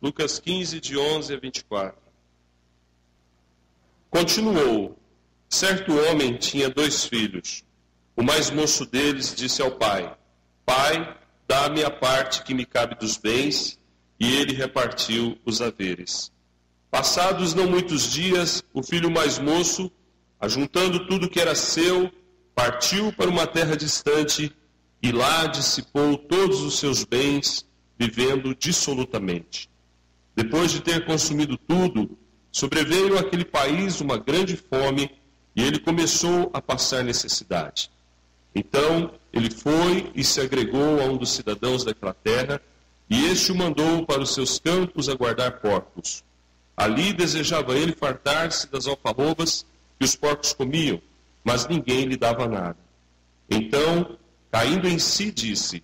Lucas 15, de 11 a 24. Continuou: certo homem tinha 2 filhos. O mais moço deles disse ao pai: Pai, dá-me a parte que me cabe dos bens, e ele repartiu os haveres. Passados não muitos dias, o filho mais moço, ajuntando tudo que era seu, partiu para uma terra distante e lá dissipou todos os seus bens, vivendo dissolutamente. Depois de ter consumido tudo, sobreveio àquele país uma grande fome e ele começou a passar necessidade. Então ele foi e se agregou a um dos cidadãos daquela terra, e este o mandou para os seus campos a guardar porcos. Ali desejava ele fartar-se das alfarrobas que os porcos comiam, mas ninguém lhe dava nada. Então, caindo em si, disse: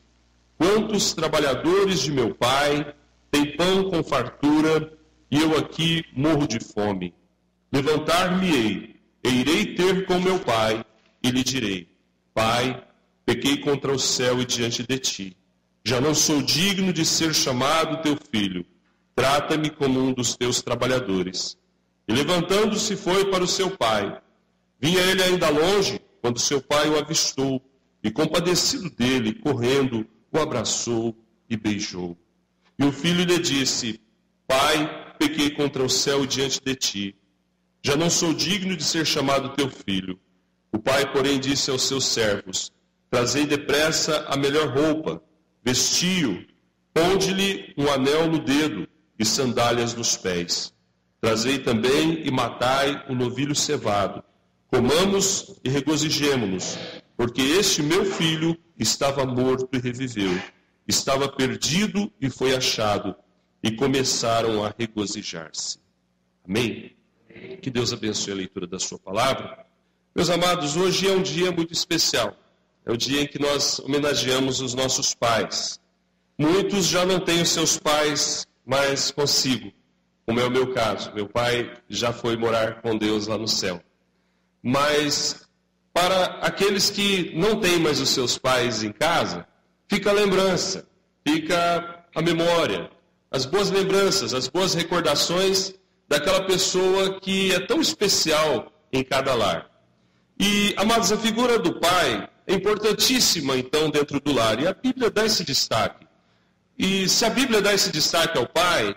Quantos trabalhadores de meu pai têm pão com fartura, e eu aqui morro de fome? Levantar-me-ei, e irei ter com meu pai, e lhe direi: Pai, pequei contra o céu e diante de ti. Já não sou digno de ser chamado teu filho. Trata-me como um dos teus trabalhadores. E levantando-se foi para o seu pai. Vinha ele ainda longe, quando seu pai o avistou, e compadecido dele, correndo, o abraçou e beijou. E o filho lhe disse: Pai, pequei contra o céu e diante de ti. Já não sou digno de ser chamado teu filho. O pai, porém, disse aos seus servos: Trazei depressa a melhor roupa, vestiu, ponde-lhe um anel no dedo e sandálias nos pés. Trazei também e matai o novilho cevado. Comamos e regozijemo-nos, porque este meu filho estava morto e reviveu, estava perdido e foi achado, e começaram a regozijar-se. Amém? Que Deus abençoe a leitura da sua palavra. Meus amados, hoje é um dia muito especial. É o dia em que nós homenageamos os nossos pais. Muitos já não têm os seus pais mais consigo, como é o meu caso. Meu pai já foi morar com Deus lá no céu. Mas para aqueles que não têm mais os seus pais em casa, fica a lembrança, fica a memória, as boas lembranças, as boas recordações daquela pessoa que é tão especial em cada lar. E, amados, a figura do pai é importantíssima, então, dentro do lar. E a Bíblia dá esse destaque. E se a Bíblia dá esse destaque ao pai,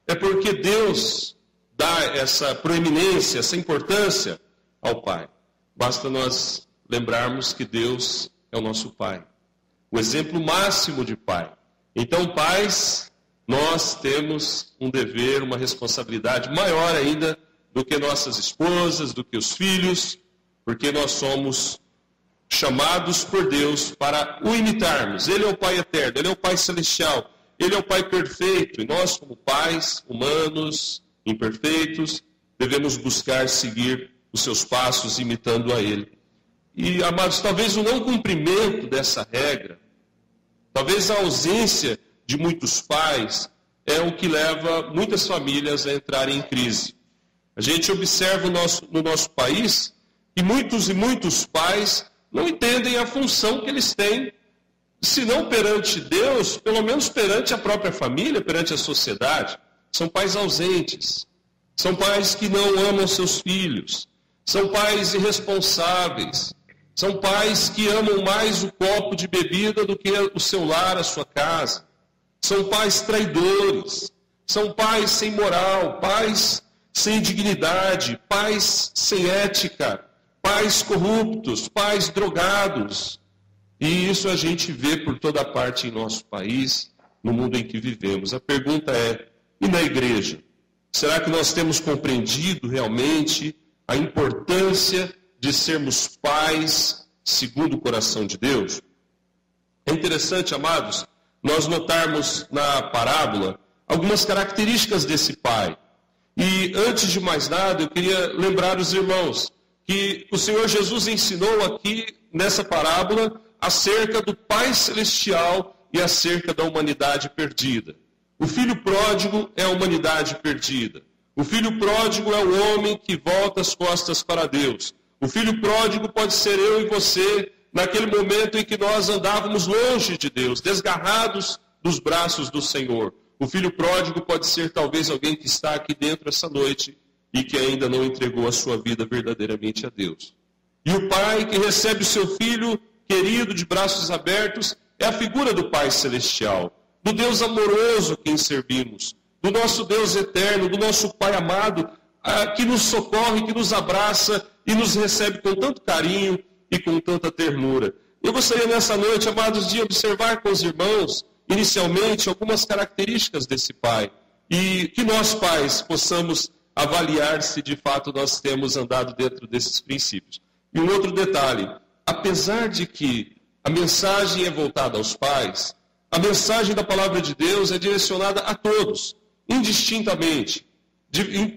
é porque Deus dá essa proeminência, essa importância ao pai. Basta nós lembrarmos que Deus é o nosso pai, o exemplo máximo de pai. Então, pais, nós temos um dever, uma responsabilidade maior ainda do que nossas esposas, do que os filhos, porque nós somos chamados por Deus para o imitarmos. Ele é o Pai eterno, Ele é o Pai celestial, Ele é o Pai perfeito, e nós, como pais humanos, imperfeitos, devemos buscar seguir os seus passos imitando a Ele. E, amados, talvez o não cumprimento dessa regra, talvez a ausência de muitos pais, é o que leva muitas famílias a entrarem em crise. A gente observa no nosso país que muitos e muitos pais não entendem a função que eles têm, se não perante Deus, pelo menos perante a própria família, perante a sociedade. São pais ausentes, são pais que não amam seus filhos, são pais irresponsáveis, são pais que amam mais o copo de bebida do que o seu lar, a sua casa. São pais traidores, são pais sem moral, pais sem dignidade, pais sem ética, pais corruptos, pais drogados. E isso a gente vê por toda parte em nosso país, no mundo em que vivemos. A pergunta é: e na igreja? Será que nós temos compreendido realmente a importância de sermos pais segundo o coração de Deus? É interessante, amados, nós notarmos na parábola algumas características desse pai. E antes de mais nada, eu queria lembrar os irmãos que o Senhor Jesus ensinou aqui nessa parábola acerca do Pai Celestial e acerca da humanidade perdida. O filho pródigo é a humanidade perdida. O filho pródigo é o homem que volta as costas para Deus. O filho pródigo pode ser eu e você, naquele momento em que nós andávamos longe de Deus, desgarrados dos braços do Senhor. O filho pródigo pode ser talvez alguém que está aqui dentro essa noite e que ainda não entregou a sua vida verdadeiramente a Deus. E o pai que recebe o seu filho querido de braços abertos é a figura do Pai Celestial, do Deus amoroso a quem servimos, do nosso Deus eterno, do nosso Pai amado, que nos socorre, que nos abraça e nos recebe com tanto carinho e com tanta ternura. Eu gostaria nessa noite, amados, de observar com os irmãos, inicialmente, algumas características desse Pai. E que nós, pais, possamos avaliar se de fato nós temos andado dentro desses princípios. E um outro detalhe, apesar de que a mensagem é voltada aos pais, a mensagem da palavra de Deus é direcionada a todos, indistintamente.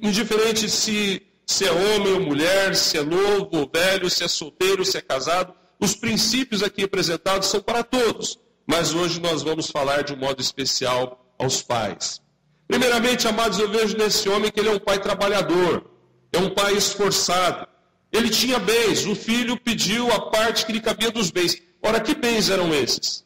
Indiferente se é homem ou mulher, se é novo ou velho, se é solteiro, se é casado, os princípios aqui apresentados são para todos. Mas hoje nós vamos falar de um modo especial aos pais. Primeiramente, amados, eu vejo nesse homem que ele é um pai trabalhador, é um pai esforçado. Ele tinha bens, o filho pediu a parte que lhe cabia dos bens. Ora, que bens eram esses?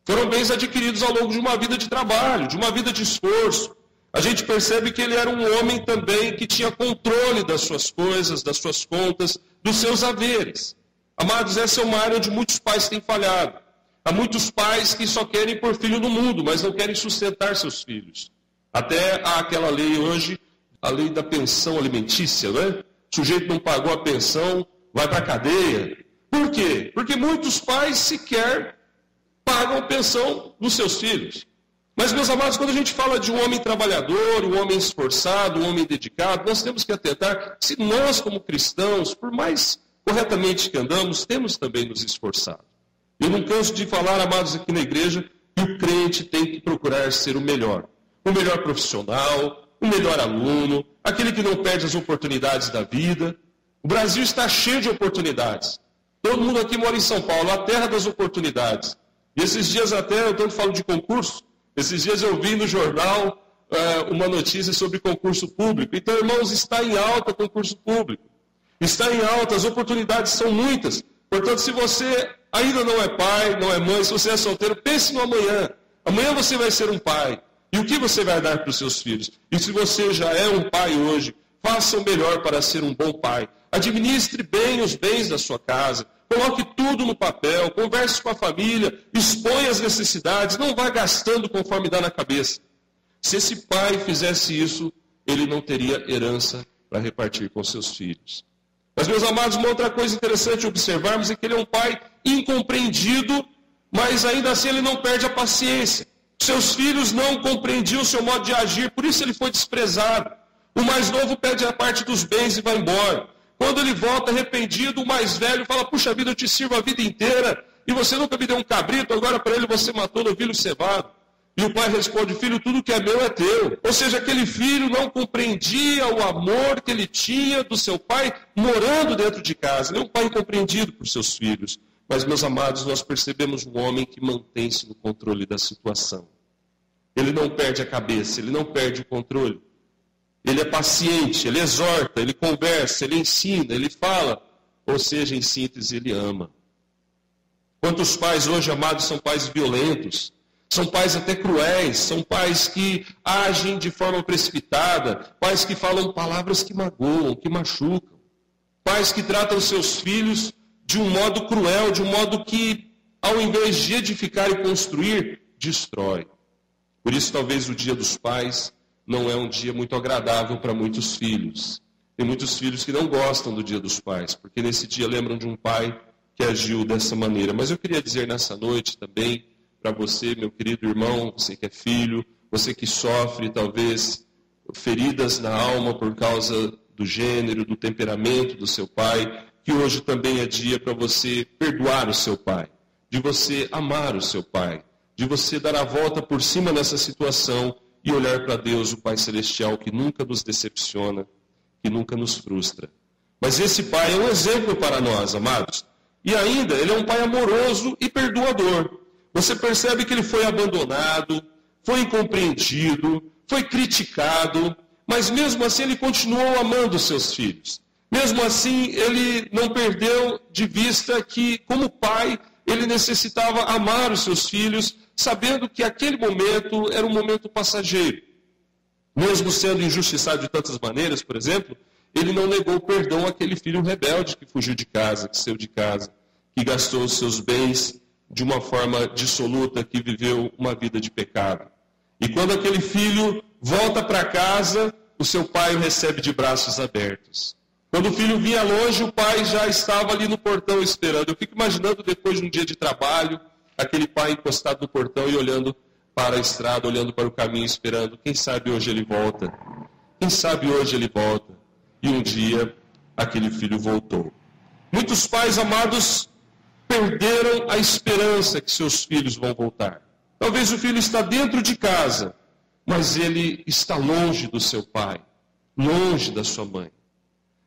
Foram bens adquiridos ao longo de uma vida de trabalho, de uma vida de esforço. A gente percebe que ele era um homem também que tinha controle das suas coisas, das suas contas, dos seus haveres. Amados, essa é uma área onde muitos pais têm falhado. Há muitos pais que só querem pôr filho no mundo, mas não querem sustentar seus filhos. Até há aquela lei hoje, a lei da pensão alimentícia, não é? O sujeito não pagou a pensão, vai para a cadeia. Por quê? Porque muitos pais sequer pagam a pensão dos seus filhos. Mas, meus amados, quando a gente fala de um homem trabalhador, um homem esforçado, um homem dedicado, nós temos que atentar, se nós como cristãos, por mais corretamente que andamos, temos também nos esforçado. Eu não canso de falar, amados, aqui na igreja, que o crente tem que procurar ser o melhor profissional, o melhor aluno, aquele que não perde as oportunidades da vida. O Brasil está cheio de oportunidades. Todo mundo aqui mora em São Paulo, a terra das oportunidades. E esses dias até, eu tanto falo de concurso, esses dias eu vi no jornal uma notícia sobre concurso público. Então, irmãos, está em alta concurso público. Está em alta, as oportunidades são muitas. Portanto, se você ainda não é pai, não é mãe, se você é solteiro, pense no amanhã. Amanhã você vai ser um pai. E o que você vai dar para os seus filhos? E se você já é um pai hoje, faça o melhor para ser um bom pai. Administre bem os bens da sua casa. Coloque tudo no papel, converse com a família, exponha as necessidades, não vá gastando conforme dá na cabeça. Se esse pai fizesse isso, ele não teria herança para repartir com seus filhos. Mas, meus amados, uma outra coisa interessante observarmos é que ele é um pai incompreendido, mas ainda assim ele não perde a paciência. Seus filhos não compreendiam o seu modo de agir, por isso ele foi desprezado. O mais novo pede a parte dos bens e vai embora. Quando ele volta arrependido, o mais velho fala, puxa vida, eu te sirvo a vida inteira, e você nunca me deu um cabrito, agora para ele você matou novilho cevado. E o pai responde, filho, tudo que é meu é teu. Ou seja, aquele filho não compreendia o amor que ele tinha do seu pai morando dentro de casa. Ele é um pai incompreendido por seus filhos. Mas, meus amados, nós percebemos um homem que mantém-se no controle da situação. Ele não perde a cabeça, ele não perde o controle. Ele é paciente, ele exorta, ele conversa, ele ensina, ele fala. Ou seja, em síntese, ele ama. Quantos pais hoje, amados, são pais violentos? São pais até cruéis, são pais que agem de forma precipitada, pais que falam palavras que magoam, que machucam. Pais que tratam seus filhos de um modo cruel, de um modo que, ao invés de edificar e construir, destrói. Por isso, talvez o Dia dos Pais não é um dia muito agradável para muitos filhos. Tem muitos filhos que não gostam do Dia dos Pais, porque nesse dia lembram de um pai que agiu dessa maneira. Mas eu queria dizer nessa noite também, para você, meu querido irmão, você que é filho, você que sofre talvez feridas na alma por causa do gênero, do temperamento do seu pai, que hoje também é dia para você perdoar o seu pai, de você amar o seu pai, de você dar a volta por cima nessa situação e olhar para Deus, o Pai Celestial, que nunca nos decepciona, que nunca nos frustra. Mas esse pai é um exemplo para nós, amados. E ainda, ele é um pai amoroso e perdoador. Você percebe que ele foi abandonado, foi incompreendido, foi criticado, mas mesmo assim ele continuou amando seus filhos. Mesmo assim, ele não perdeu de vista que, como pai, ele necessitava amar os seus filhos, sabendo que aquele momento era um momento passageiro. Mesmo sendo injustiçado de tantas maneiras, por exemplo, ele não negou perdão àquele filho rebelde que fugiu de casa, que saiu de casa, que gastou os seus bens de uma forma dissoluta, que viveu uma vida de pecado. E quando aquele filho volta para casa, o seu pai o recebe de braços abertos. Quando o filho vinha longe, o pai já estava ali no portão esperando. Eu fico imaginando depois de um dia de trabalho, aquele pai encostado no portão e olhando para a estrada, olhando para o caminho, esperando. Quem sabe hoje ele volta? Quem sabe hoje ele volta? E um dia, aquele filho voltou. Muitos pais amados perderam a esperança que seus filhos vão voltar. Talvez o filho está dentro de casa, mas ele está longe do seu pai, longe da sua mãe.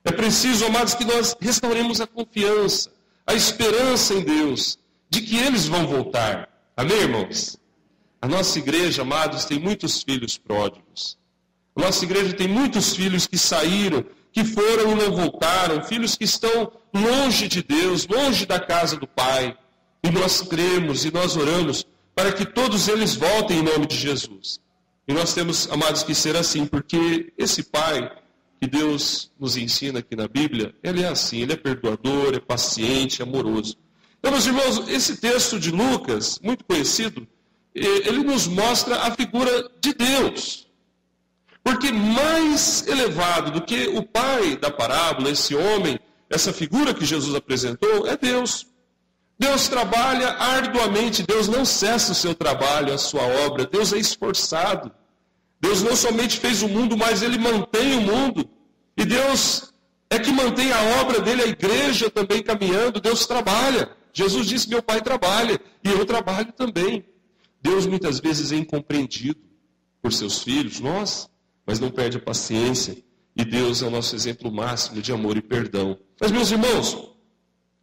É preciso, amados, que nós restauremos a confiança, a esperança em Deus, de que eles vão voltar. Amém, irmãos? A nossa igreja, amados, tem muitos filhos pródigos. A nossa igreja tem muitos filhos que saíram, que foram e não voltaram, filhos que estão longe de Deus, longe da casa do Pai. E nós cremos e nós oramos para que todos eles voltem em nome de Jesus. E nós temos, amados, que ser assim, porque esse Pai que Deus nos ensina aqui na Bíblia, ele é assim, ele é perdoador, é paciente, é amoroso. Então, meus irmãos, esse texto de Lucas, muito conhecido, ele nos mostra a figura de Deus. Porque mais elevado do que o pai da parábola, esse homem, essa figura que Jesus apresentou, é Deus. Deus trabalha arduamente, Deus não cessa o seu trabalho, a sua obra, Deus é esforçado. Deus não somente fez o mundo, mas Ele mantém o mundo. E Deus é que mantém a obra dele, a igreja também caminhando. Deus trabalha. Jesus disse, meu Pai trabalha, e eu trabalho também. Deus muitas vezes é incompreendido por seus filhos, nós, mas não perde a paciência. E Deus é o nosso exemplo máximo de amor e perdão. Mas, meus irmãos,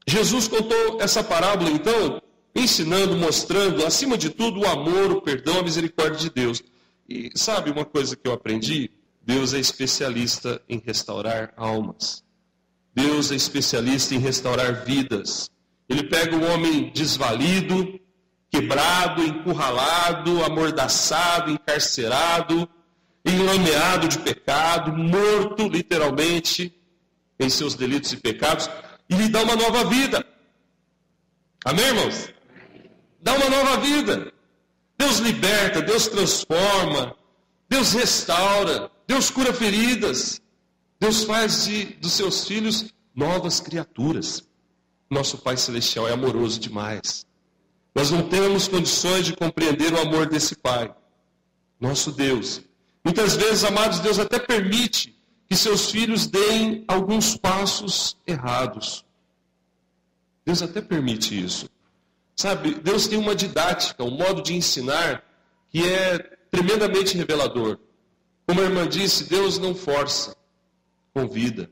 Jesus contou essa parábola, então, ensinando, mostrando, acima de tudo, o amor, o perdão, a misericórdia de Deus. E sabe uma coisa que eu aprendi? Deus é especialista em restaurar almas. Deus é especialista em restaurar vidas. Ele pega o homem desvalido, quebrado, encurralado, amordaçado, encarcerado, enlameado de pecado, morto, literalmente, em seus delitos e pecados, e lhe dá uma nova vida. Amém, irmãos? Dá uma nova vida. Deus liberta, Deus transforma, Deus restaura, Deus cura feridas. Deus faz dos seus filhos novas criaturas. Nosso Pai Celestial é amoroso demais. Nós não temos condições de compreender o amor desse Pai, nosso Deus. Muitas vezes, amados, Deus até permite que seus filhos deem alguns passos errados. Deus até permite isso. Sabe, Deus tem uma didática, um modo de ensinar que é tremendamente revelador. Como a irmã disse, Deus não força, convida.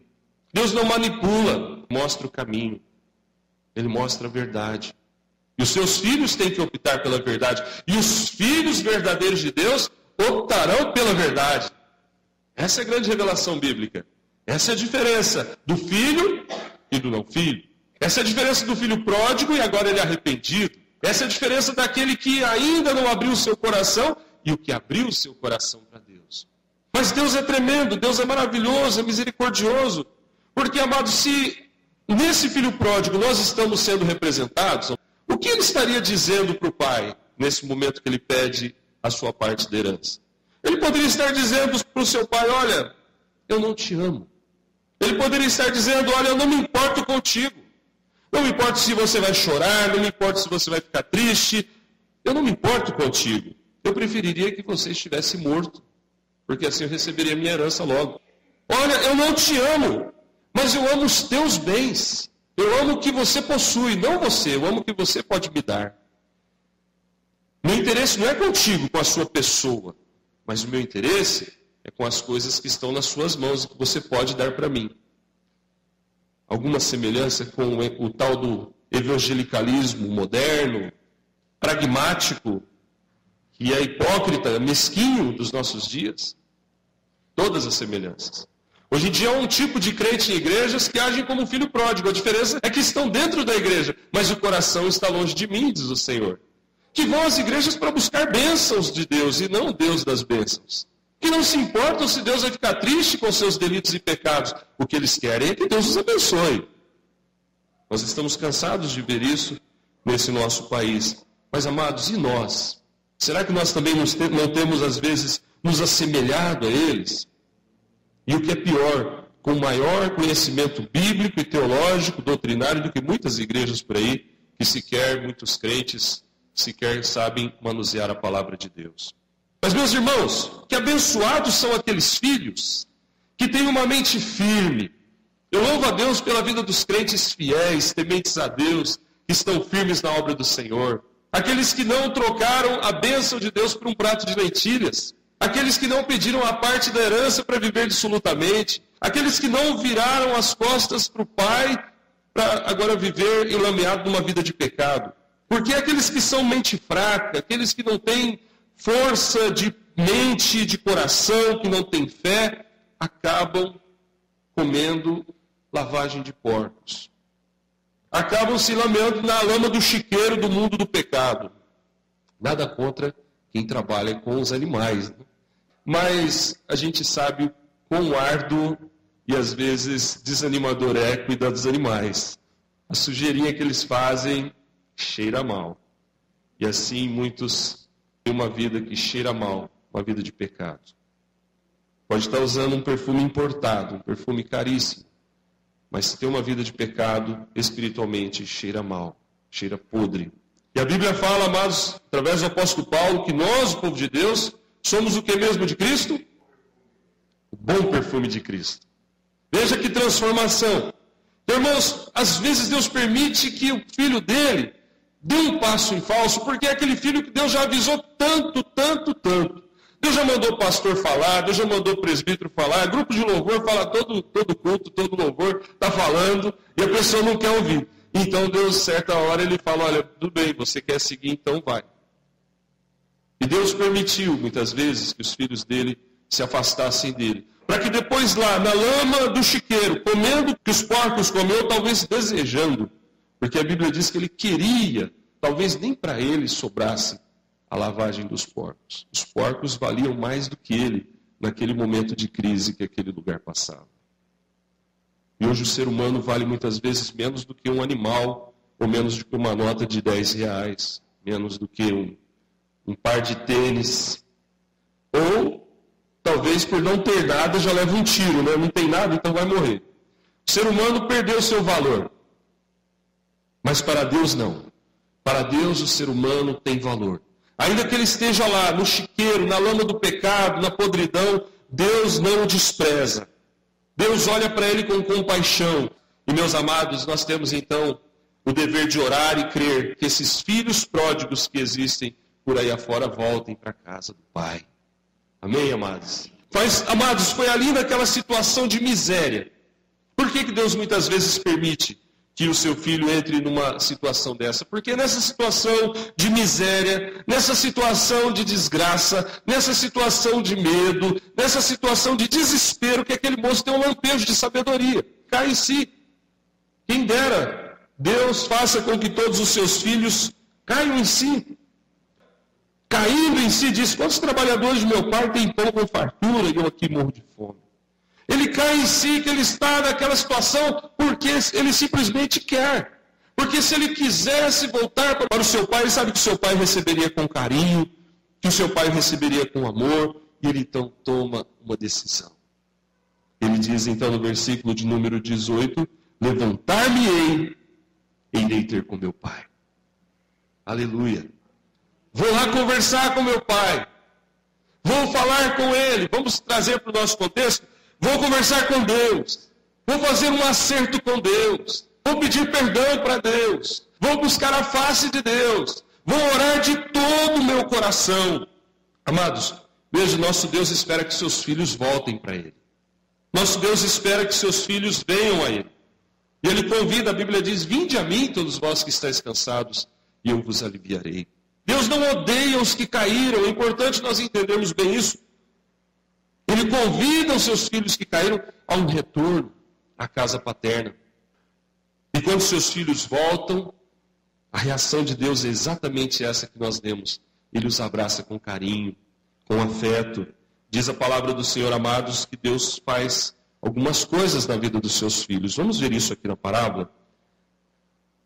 Deus não manipula, mostra o caminho. Ele mostra a verdade. E os seus filhos têm que optar pela verdade. E os filhos verdadeiros de Deus optarão pela verdade. Essa é a grande revelação bíblica. Essa é a diferença do filho e do não filho. Essa é a diferença do filho pródigo e agora ele é arrependido. Essa é a diferença daquele que ainda não abriu o seu coração e o que abriu o seu coração para Deus. Mas Deus é tremendo, Deus é maravilhoso, é misericordioso. Porque, amados, se nesse filho pródigo nós estamos sendo representados, o que ele estaria dizendo para o pai nesse momento que ele pede a sua parte da herança? Ele poderia estar dizendo para o seu pai, olha, eu não te amo. Ele poderia estar dizendo, olha, eu não me importo contigo. Não me importa se você vai chorar, não me importa se você vai ficar triste. Eu não me importo contigo. Eu preferiria que você estivesse morto, porque assim eu receberia minha herança logo. Olha, eu não te amo, mas eu amo os teus bens. Eu amo o que você possui, não você. Eu amo o que você pode me dar. Meu interesse não é contigo, com a sua pessoa, mas o meu interesse é com as coisas que estão nas suas mãos e que você pode dar para mim. Alguma semelhança com o tal do evangelicalismo moderno, pragmático, que é hipócrita, mesquinho dos nossos dias? Todas as semelhanças. Hoje em dia há um tipo de crente em igrejas que agem como filho pródigo. A diferença é que estão dentro da igreja, mas o coração está longe de mim, diz o Senhor. que vão às igrejas para buscar bênçãos de Deus e não o Deus das bênçãos. Que não se importam se Deus vai ficar triste com seus delitos e pecados. O que eles querem é que Deus os abençoe. Nós estamos cansados de ver isso nesse nosso país. Mas, amados, e nós? Será que nós também não temos, às vezes, nos assemelhado a eles? E o que é pior, com maior conhecimento bíblico e teológico, doutrinário, do que muitas igrejas por aí, que sequer muitos crentes sequer sabem manusear a palavra de Deus. Mas, meus irmãos, que abençoados são aqueles filhos que têm uma mente firme. Eu louvo a Deus pela vida dos crentes fiéis, tementes a Deus, que estão firmes na obra do Senhor. Aqueles que não trocaram a bênção de Deus por um prato de lentilhas. Aqueles que não pediram a parte da herança para viver dissolutamente. Aqueles que não viraram as costas para o Pai para agora viver enlameado numa vida de pecado. Porque aqueles que são mente fraca, aqueles que não têm força de mente, de coração, que não têm fé, acabam comendo lavagem de porcos. Acabam se lameando na lama do chiqueiro do mundo do pecado. Nada contra quem trabalha com os animais, né? Mas a gente sabe quão árduo e às vezes desanimador é cuidar dos animais. A sujeirinha que eles fazem cheira mal. E assim muitos têm uma vida que cheira mal, uma vida de pecado. Pode estar usando um perfume importado, um perfume caríssimo. Mas se tem uma vida de pecado, espiritualmente cheira mal, cheira podre. E a Bíblia fala, amados, através do apóstolo Paulo, que nós, o povo de Deus, somos o que mesmo de Cristo? O bom perfume de Cristo. Veja que transformação. Irmãos, às vezes Deus permite que o filho dele dê um passo em falso, porque é aquele filho que Deus já avisou tanto. Deus já mandou o pastor falar, Deus já mandou o presbítero falar, grupo de louvor fala todo culto, todo louvor, está falando, e a pessoa não quer ouvir. Então Deus, certa hora, ele fala, olha, tudo bem, você quer seguir, então vai. E Deus permitiu, muitas vezes, que os filhos dele se afastassem dele. Para que depois lá, na lama do chiqueiro, comendo que os porcos comeu, talvez desejando. Porque a Bíblia diz que ele queria, talvez nem para ele sobrasse a lavagem dos porcos. Os porcos valiam mais do que ele naquele momento de crise que aquele lugar passava. E hoje o ser humano vale muitas vezes menos do que um animal, ou menos do que uma nota de R$10, menos do que um par de tênis. Ou, talvez por não ter nada, já leva um tiro, né? Não tem nada, então vai morrer. O ser humano perdeu seu valor. Mas para Deus não. Para Deus o ser humano tem valor. Ainda que ele esteja lá, no chiqueiro, na lama do pecado, na podridão, Deus não o despreza. Deus olha para ele com compaixão. E, meus amados, nós temos então o dever de orar e crer que esses filhos pródigos que existem por aí afora voltem para a casa do Pai. Amém, amados? Amados, foi ali naquela situação de miséria. Por que Deus muitas vezes permite que o seu filho entre numa situação dessa? Porque nessa situação de miséria, nessa situação de desgraça, nessa situação de medo, nessa situação de desespero, que aquele moço tem um lampejo de sabedoria, cai em si. Quem dera, Deus faça com que todos os seus filhos caiam em si. Caindo em si, diz, quantos trabalhadores de meu pai têm pão com fartura e eu aqui morro de fome? Ele cai em si, que ele está naquela situação porque ele simplesmente quer. Porque se ele quisesse voltar para o seu pai, ele sabe que o seu pai receberia com carinho, que o seu pai receberia com amor, e ele então toma uma decisão. Ele diz então no versículo de número 18, levantar-me-ei e irei ter com meu pai. Aleluia. Vou lá conversar com meu pai. Vou falar com ele. Vamos trazer para o nosso contexto. Vou conversar com Deus. Vou fazer um acerto com Deus. Vou pedir perdão para Deus. Vou buscar a face de Deus. Vou orar de todo o meu coração. Amados, veja, nosso Deus espera que seus filhos voltem para Ele. Nosso Deus espera que seus filhos venham a Ele. E Ele convida, a Bíblia diz, vinde a mim todos vós que estáis cansados, e eu vos aliviarei. Deus não odeia os que caíram. É importante nós entendermos bem isso. Ele convida os seus filhos que caíram a um retorno à casa paterna. E quando seus filhos voltam, A reação de Deus é exatamente essa que nós lemos. Ele os abraça com carinho, com afeto. Diz a palavra do Senhor, amados, que Deus faz algumas coisas na vida dos seus filhos. Vamos ver isso aqui na parábola?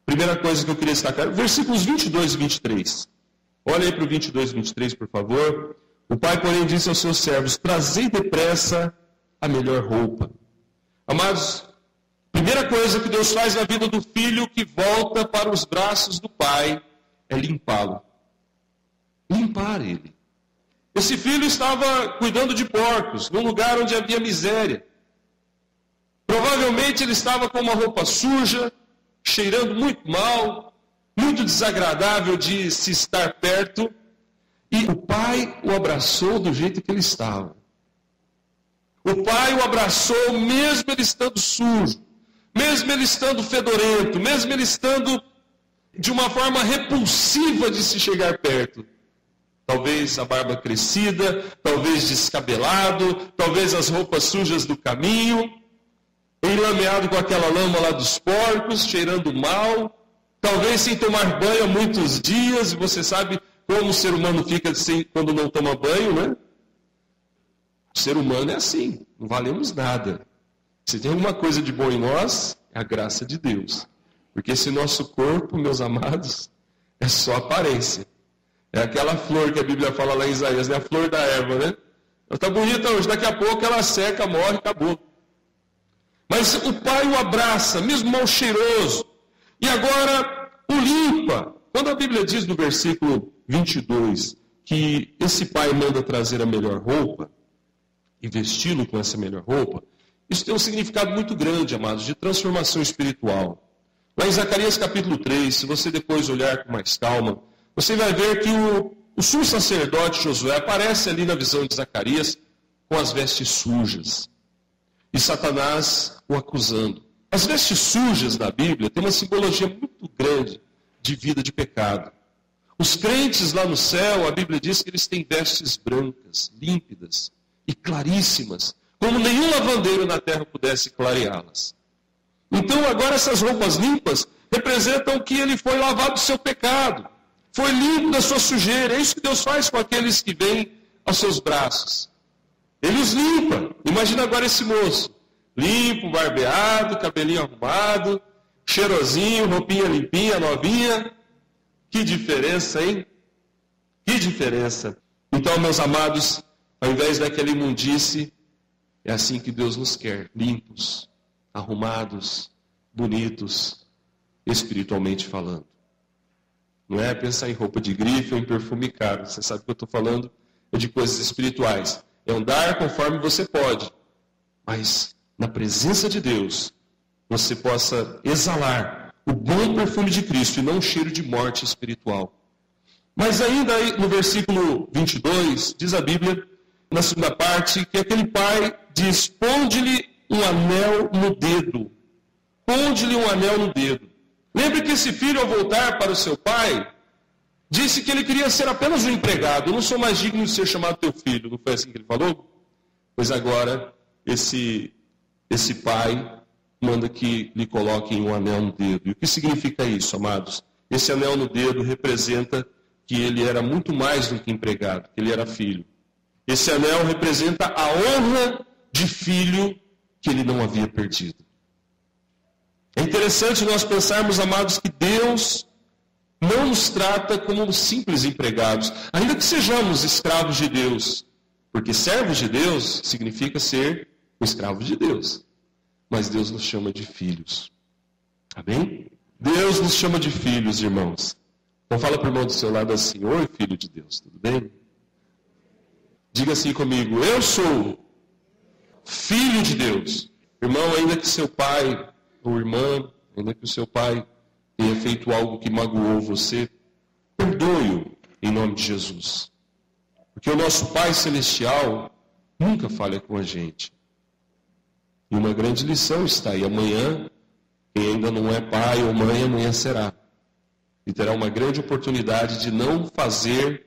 Primeira coisa que eu queria destacar, versículos 22 e 23. Olha aí para o 22 e 23, por favor. O pai, porém, disse aos seus servos, trazei depressa a melhor roupa. Amados, primeira coisa que Deus faz na vida do filho que volta para os braços do pai é limpá-lo. Limpar ele. Esse filho estava cuidando de porcos, num lugar onde havia miséria. Provavelmente ele estava com uma roupa suja, cheirando muito mal, muito desagradável de se estar perto. E o pai o abraçou do jeito que ele estava. O pai o abraçou mesmo ele estando sujo, mesmo ele estando fedorento, mesmo ele estando de uma forma repulsiva de se chegar perto. Talvez a barba crescida, talvez descabelado, talvez as roupas sujas do caminho, enlameado com aquela lama lá dos porcos, cheirando mal, talvez sem tomar banho há muitos dias, e você sabe como o ser humano fica assim quando não toma banho, né? O ser humano é assim, não valemos nada. Se tem alguma coisa de bom em nós, é a graça de Deus. Porque esse nosso corpo, meus amados, é só aparência. É aquela flor que a Bíblia fala lá em Isaías, né? A flor da erva, né? Ela está bonita hoje, daqui a pouco ela seca, morre, acabou. Mas o pai o abraça, mesmo mal cheiroso, e agora o limpa. Quando a Bíblia diz no versículo 22 que esse pai manda trazer a melhor roupa e vesti-lo com essa melhor roupa, isso tem um significado muito grande, amados, de transformação espiritual. Lá em Zacarias capítulo 3, se você depois olhar com mais calma, você vai ver que o sumo sacerdote Josué aparece ali na visão de Zacarias com as vestes sujas. E Satanás o acusando. As vestes sujas da Bíblia têm uma simbologia muito grande de vida de pecado. Os crentes lá no céu, a Bíblia diz que eles têm vestes brancas, límpidas e claríssimas, como nenhum lavandeiro na terra pudesse clareá-las. Então agora essas roupas limpas representam que ele foi lavado do seu pecado, foi limpo da sua sujeira. É isso que Deus faz com aqueles que vêm aos seus braços. Ele os limpa. Imagina agora esse moço, limpo, barbeado, cabelinho arrumado, cheirosinho, roupinha limpinha, novinha. Que diferença, hein? Que diferença. Então, meus amados, ao invés daquela imundice, é assim que Deus nos quer, limpos, arrumados, bonitos, espiritualmente falando. Não é pensar em roupa de grife ou em perfume caro. Você sabe que eu estou falando de coisas espirituais. É andar conforme você pode, mas na presença de Deus, você possa exalar o bom perfume de Cristo e não um cheiro de morte espiritual. Mas ainda aí, no versículo 22, diz a Bíblia, na segunda parte, que aquele pai diz, ponde-lhe um anel no dedo. Ponde-lhe um anel no dedo. Lembre que esse filho, ao voltar para o seu pai, disse que ele queria ser apenas um empregado. Eu não sou mais digno de ser chamado teu filho. Não foi assim que ele falou? Pois agora, esse pai manda que lhe coloquem um anel no dedo. E o que significa isso, amados? Esse anel no dedo representa que ele era muito mais do que empregado, que ele era filho. Esse anel representa a honra de filho que ele não havia perdido. É interessante nós pensarmos, amados, que Deus não nos trata como simples empregados, ainda que sejamos escravos de Deus, porque servos de Deus significa ser um escravo de Deus, mas Deus nos chama de filhos. Amém? Deus nos chama de filhos, irmãos. Então fala para o irmão do seu lado assim, oi filho de Deus, tudo bem? Diga assim comigo, eu sou filho de Deus. Irmão, ainda que seu pai ou irmã, ainda que o seu pai tenha feito algo que magoou você, perdoe-o em nome de Jesus. Porque o nosso Pai Celestial nunca falha com a gente. E uma grande lição está aí. Amanhã, quem ainda não é pai ou mãe, amanhã será. E terá uma grande oportunidade de não fazer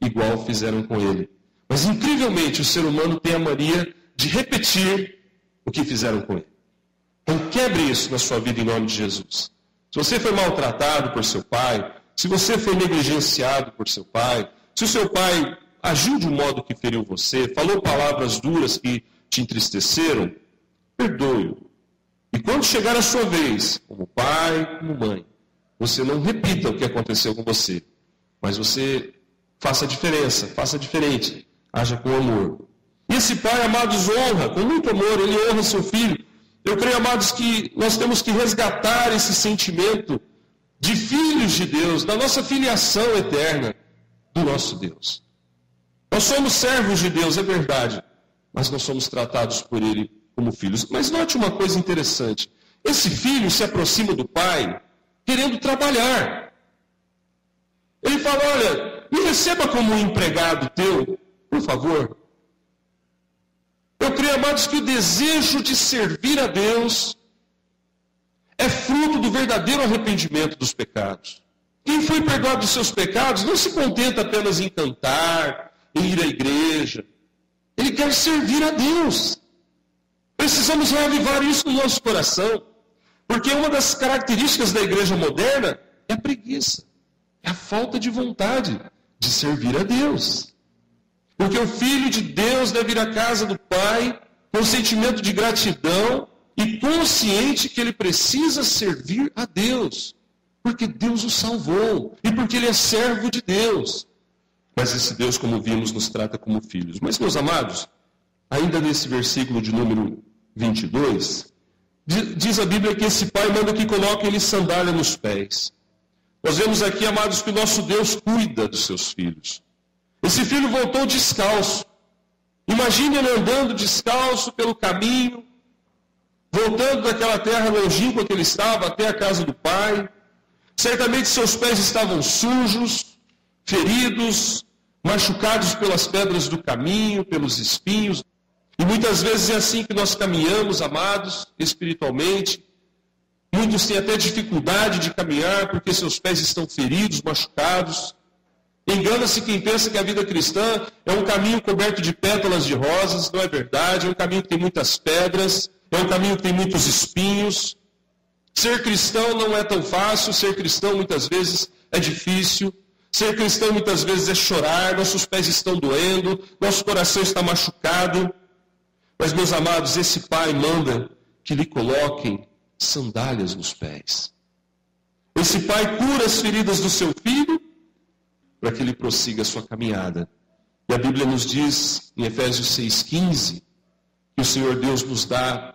igual fizeram com ele. Mas, incrivelmente, o ser humano tem a mania de repetir o que fizeram com ele. Então, quebre isso na sua vida em nome de Jesus. Se você foi maltratado por seu pai, se você foi negligenciado por seu pai, se o seu pai agiu de um modo que feriu você, falou palavras duras que te entristeceram, perdoe-o. E quando chegar a sua vez, como pai, como mãe, você não repita o que aconteceu com você, mas você faça a diferença, faça diferente, haja com amor. E esse pai, amados, honra, com muito amor, ele honra seu filho. Eu creio, amados, que nós temos que resgatar esse sentimento de filhos de Deus, da nossa filiação eterna do nosso Deus. Nós somos servos de Deus, é verdade, mas nós somos tratados por Ele como filhos. Mas note uma coisa interessante. Esse filho se aproxima do pai querendo trabalhar. Ele fala, olha, me receba como um empregado teu, por favor. Eu creio, amados, que o desejo de servir a Deus é fruto do verdadeiro arrependimento dos pecados. Quem foi perdoado dos seus pecados não se contenta apenas em cantar, em ir à igreja. Ele quer servir a Deus. Precisamos reavivar isso no nosso coração. Porque uma das características da igreja moderna é a preguiça. É a falta de vontade de servir a Deus. Porque o Filho de Deus deve ir à casa do Pai com sentimento de gratidão e consciente que ele precisa servir a Deus. Porque Deus o salvou e porque ele é servo de Deus. Mas esse Deus, como vimos, nos trata como filhos. Mas, meus amados, ainda nesse versículo de número 22, diz a Bíblia que esse pai manda que coloquem-lhe sandália nos pés. Nós vemos aqui, amados, que o nosso Deus cuida dos seus filhos. Esse filho voltou descalço. Imagine ele andando descalço pelo caminho, voltando daquela terra longínqua que ele estava até a casa do pai. Certamente seus pés estavam sujos, feridos, machucados pelas pedras do caminho, pelos espinhos. E muitas vezes é assim que nós caminhamos, amados, espiritualmente. Muitos têm até dificuldade de caminhar porque seus pés estão feridos, machucados. Engana-se quem pensa que a vida cristã é um caminho coberto de pétalas de rosas. Não é verdade, é um caminho que tem muitas pedras, é um caminho que tem muitos espinhos. Ser cristão não é tão fácil, ser cristão muitas vezes é difícil. Ser cristão muitas vezes é chorar, nossos pés estão doendo, nosso coração está machucado. Mas, meus amados, esse pai manda que lhe coloquem sandálias nos pés. Esse pai cura as feridas do seu filho para que ele prossiga a sua caminhada. E a Bíblia nos diz, em Efésios 6,15, que o Senhor Deus nos dá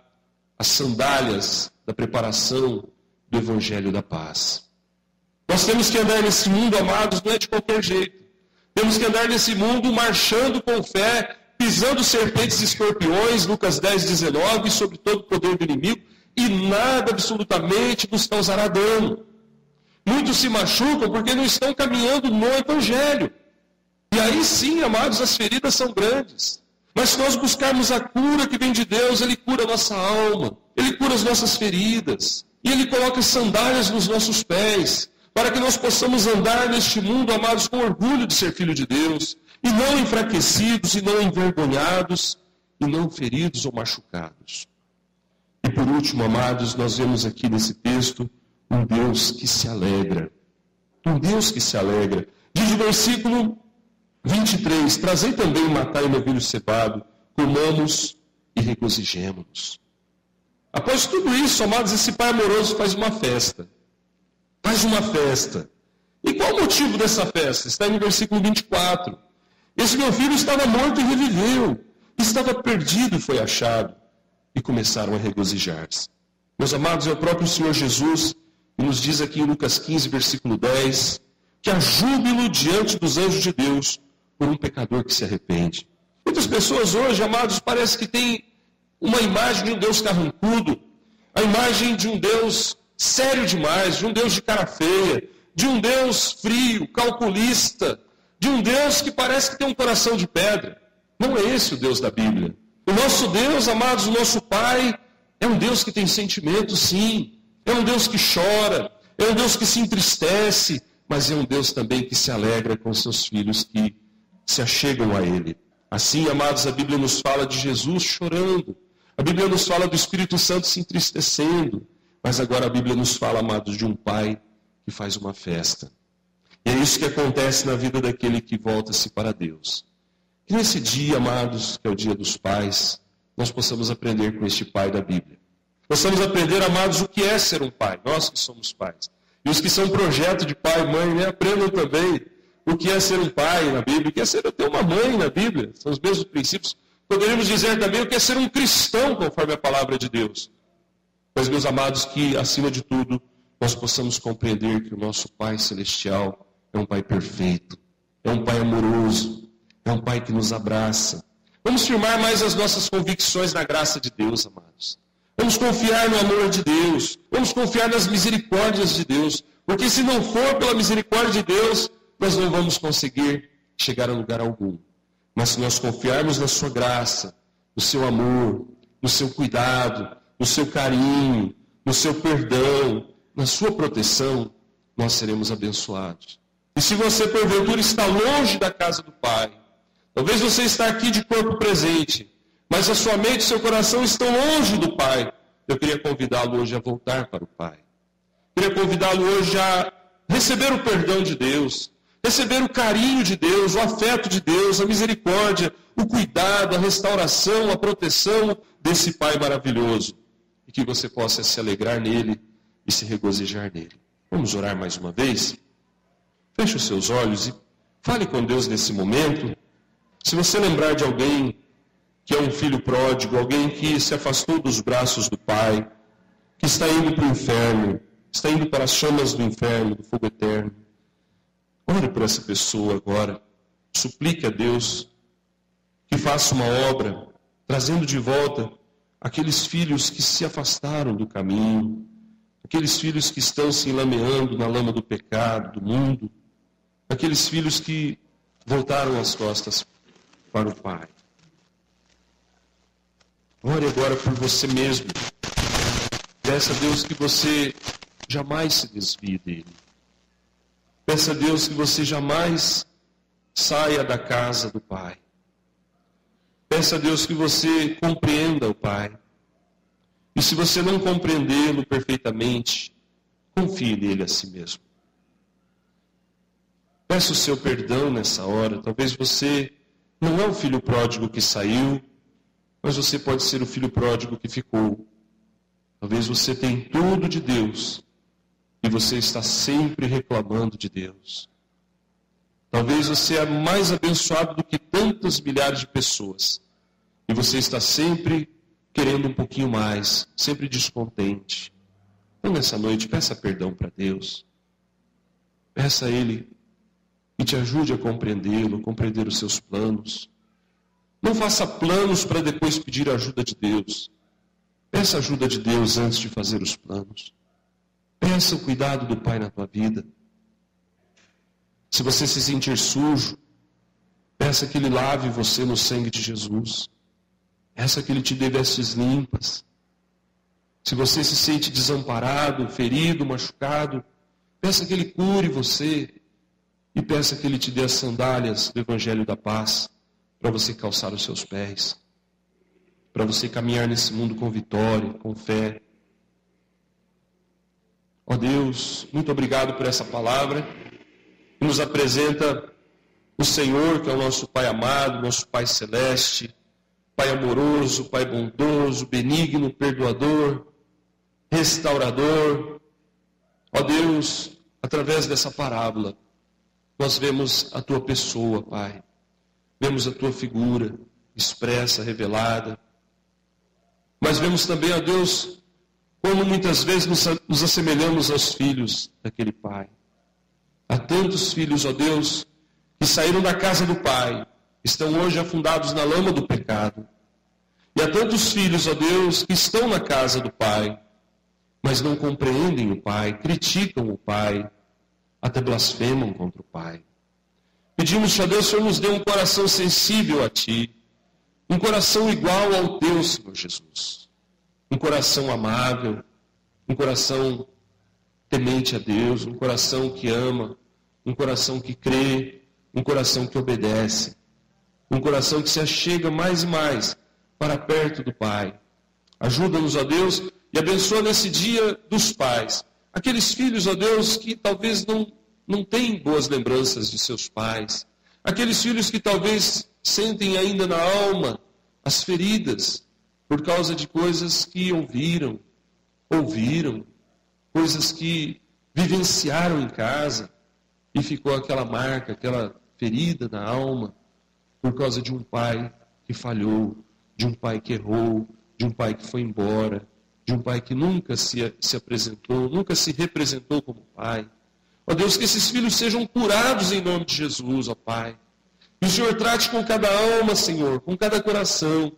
as sandálias da preparação do Evangelho da Paz. Nós temos que andar nesse mundo, amados, não é de qualquer jeito. Temos que andar nesse mundo marchando com fé, pisando serpentes e escorpiões, Lucas 10:19, sobre todo o poder do inimigo, e nada absolutamente nos causará dano. Muitos se machucam porque não estão caminhando no Evangelho. E aí sim, amados, as feridas são grandes. Mas se nós buscarmos a cura que vem de Deus, Ele cura a nossa alma, Ele cura as nossas feridas, e Ele coloca sandálias nos nossos pés, para que nós possamos andar neste mundo, amados, com orgulho de ser filho de Deus, e não enfraquecidos, e não envergonhados, e não feridos ou machucados. E por último, amados, nós vemos aqui nesse texto um Deus que se alegra. Um Deus que se alegra. Diz o versículo 23, trazei também matai o novilho cevado, comamos e regozijemo-nos. Após tudo isso, amados, esse pai amoroso faz uma festa. Faz uma festa. E qual o motivo dessa festa? Está no versículo 24. Esse meu filho estava morto e reviveu. Estava perdido e foi achado. E começaram a regozijar-se. Meus amados, é o próprio Senhor Jesus que nos diz aqui em Lucas 15, versículo 10, que há júbilo diante dos anjos de Deus por um pecador que se arrepende. Muitas pessoas hoje, amados, parece que têm uma imagem de um Deus carrancudo, a imagem de um Deus sério demais, de um Deus de cara feia, de um Deus frio, calculista, de um Deus que parece que tem um coração de pedra. Não é esse o Deus da Bíblia. O nosso Deus, amados, o nosso Pai, é um Deus que tem sentimento, sim. É um Deus que chora, é um Deus que se entristece, mas é um Deus também que se alegra com seus filhos que se achegam a Ele. Assim, amados, a Bíblia nos fala de Jesus chorando. A Bíblia nos fala do Espírito Santo se entristecendo. Mas agora a Bíblia nos fala, amados, de um pai que faz uma festa. E é isso que acontece na vida daquele que volta-se para Deus. Que nesse dia, amados, que é o dia dos pais, nós possamos aprender com este pai da Bíblia. Possamos aprender, amados, o que é ser um pai, nós que somos pais. E os que são projeto de pai e mãe, né, aprendam também o que é ser um pai na Bíblia, o que é ser ter uma mãe na Bíblia. São os mesmos princípios. Poderíamos dizer também o que é ser um cristão, conforme a palavra de Deus. Mas, meus amados, que, acima de tudo, nós possamos compreender que o nosso Pai Celestial é um Pai perfeito, é um Pai amoroso, é um Pai que nos abraça. Vamos firmar mais as nossas convicções na graça de Deus, amados. Vamos confiar no amor de Deus. Vamos confiar nas misericórdias de Deus. Porque se não for pela misericórdia de Deus, nós não vamos conseguir chegar a lugar algum. Mas se nós confiarmos na sua graça, no seu amor, no seu cuidado, no seu carinho, no seu perdão, na sua proteção, nós seremos abençoados. E se você, porventura, está longe da casa do Pai, talvez você está aqui de corpo presente, mas a sua mente e seu coração estão longe do Pai, eu queria convidá-lo hoje a voltar para o Pai. Queria convidá-lo hoje a receber o perdão de Deus, receber o carinho de Deus, o afeto de Deus, a misericórdia, o cuidado, a restauração, a proteção desse Pai maravilhoso. E que você possa se alegrar nele e se regozijar nele. Vamos orar mais uma vez? Feche os seus olhos e fale com Deus nesse momento. Se você lembrar de alguém que é um filho pródigo, alguém que se afastou dos braços do Pai, que está indo para o inferno, está indo para as chamas do inferno, do fogo eterno, ore por essa pessoa agora. Suplique a Deus que faça uma obra, trazendo de volta aqueles filhos que se afastaram do caminho, aqueles filhos que estão se enlameando na lama do pecado, do mundo, aqueles filhos que voltaram as costas para o Pai. Ore agora por você mesmo. Peça a Deus que você jamais se desvie dele. Peça a Deus que você jamais saia da casa do Pai. Peça a Deus que você compreenda o Pai. E se você não compreendê-lo perfeitamente, confie nele a si mesmo. Peça o seu perdão nessa hora. Talvez você não é o filho pródigo que saiu, mas você pode ser o filho pródigo que ficou. Talvez você tenha tudo de Deus e você está sempre reclamando de Deus. Talvez você é mais abençoado do que tantas milhares de pessoas. E você está sempre querendo um pouquinho mais, sempre descontente. Então, nessa noite, peça perdão para Deus. Peça a Ele que te ajude a compreendê-lo, compreender os seus planos. Não faça planos para depois pedir a ajuda de Deus. Peça a ajuda de Deus antes de fazer os planos. Peça o cuidado do Pai na tua vida. Se você se sentir sujo, peça que Ele lave você no sangue de Jesus. Peça que Ele te dê vestes limpas. Se você se sente desamparado, ferido, machucado, peça que Ele cure você. E peça que Ele te dê as sandálias do Evangelho da Paz, para você calçar os seus pés. Para você caminhar nesse mundo com vitória, com fé. Ó Deus, muito obrigado por essa palavra. Que nos apresenta o Senhor, que é o nosso Pai amado, nosso Pai celeste, Pai amoroso, Pai bondoso, benigno, perdoador, restaurador. Ó Deus, através dessa parábola, nós vemos a Tua pessoa, Pai. Vemos a Tua figura expressa, revelada. Mas vemos também, ó Deus, como muitas vezes nos assemelhamos aos filhos daquele Pai. Há tantos filhos, ó Deus, que saíram da casa do Pai, estão hoje afundados na lama do pecado. E há tantos filhos, ó Deus, que estão na casa do Pai, mas não compreendem o Pai, criticam o Pai, até blasfemam contra o Pai. Pedimos, ó Deus, Senhor, nos dê um coração sensível a Ti, um coração igual ao Teu, Senhor Jesus. Um coração amável, um coração temente a Deus, um coração que ama, um coração que crê, um coração que obedece, um coração que se achega mais e mais para perto do Pai. Ajuda-nos, ó Deus, E abençoa nesse dia dos pais. Aqueles filhos, ó Deus, que talvez não têm boas lembranças de seus pais. Aqueles filhos que talvez sentem ainda na alma as feridas por causa de coisas que ouviram, coisas que vivenciaram em casa e ficou aquela marca, aquela ferida na alma por causa de um pai que falhou, de um pai que errou, de um pai que foi embora, de um pai que nunca se apresentou, nunca se representou como pai. Ó Deus, que esses filhos sejam curados em nome de Jesus, ó Pai. E o Senhor trate com cada alma, Senhor, com cada coração.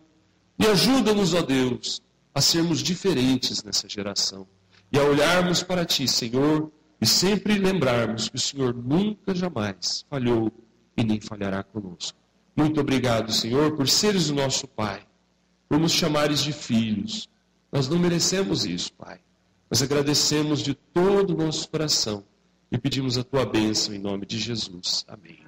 E ajuda-nos, ó Deus, a sermos diferentes nessa geração. E a olharmos para Ti, Senhor, e sempre lembrarmos que o Senhor nunca, jamais falhou e nem falhará conosco. Muito obrigado, Senhor, por seres o nosso Pai, por nos chamares de filhos. Nós não merecemos isso, Pai, mas agradecemos de todo o nosso coração e pedimos a Tua bênção em nome de Jesus. Amém.